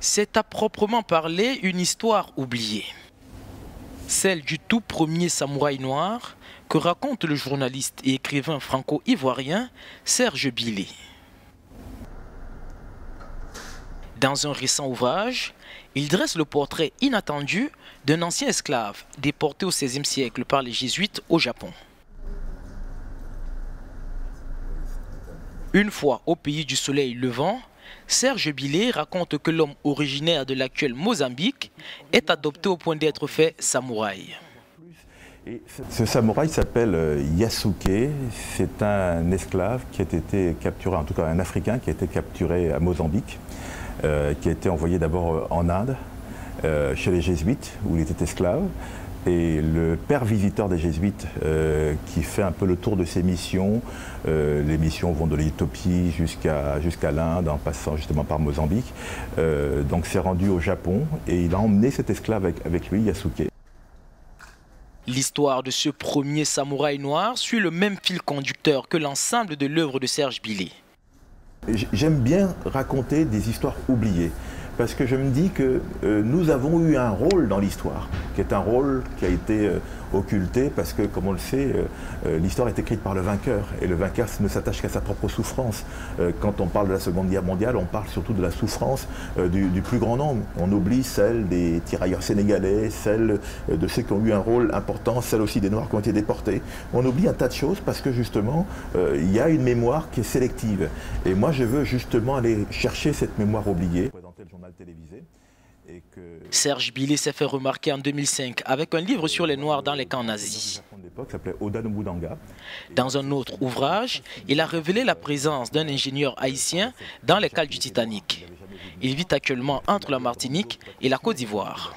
C'est à proprement parler une histoire oubliée. Celle du tout premier samouraï noir que raconte le journaliste et écrivain franco-ivoirien Serge Bilé. Dans un récent ouvrage, il dresse le portrait inattendu d'un ancien esclave déporté au XVIe siècle par les jésuites au Japon. Une fois au pays du soleil levant, Serge Bilé raconte que l'homme originaire de l'actuel Mozambique est adopté au point d'être fait samouraï. Ce samouraï s'appelle Yasuke, c'est un esclave qui a été capturé, en tout cas un Africain qui a été capturé à Mozambique, qui a été envoyé d'abord en Inde, chez les Jésuites, où il était esclave. Et le père visiteur des Jésuites qui fait un peu le tour de ses missions, les missions vont de l'Éthiopie jusqu'à l'Inde en passant justement par Mozambique, donc s'est rendu au Japon et il a emmené cet esclave avec lui, Yasuke. L'histoire de ce premier samouraï noir suit le même fil conducteur que l'ensemble de l'œuvre de Serge Bilé. J'aime bien raconter des histoires oubliées. Parce que je me dis que nous avons eu un rôle dans l'histoire, qui est un rôle qui a été occulté parce que, comme on le sait, l'histoire est écrite par le vainqueur et le vainqueur ne s'attache qu'à sa propre souffrance. Quand on parle de la Seconde Guerre mondiale, on parle surtout de la souffrance du plus grand nombre. On oublie celle des tirailleurs sénégalais, celle de ceux qui ont eu un rôle important, celle aussi des Noirs qui ont été déportés. On oublie un tas de choses parce que justement, il y a une mémoire qui est sélective. Et moi, je veux justement aller chercher cette mémoire oubliée. Serge Bilé s'est fait remarquer en 2005 avec un livre sur les Noirs dans les camps nazis. Dans un autre ouvrage, il a révélé la présence d'un ingénieur haïtien dans les cales du Titanic. Il vit actuellement entre la Martinique et la Côte d'Ivoire.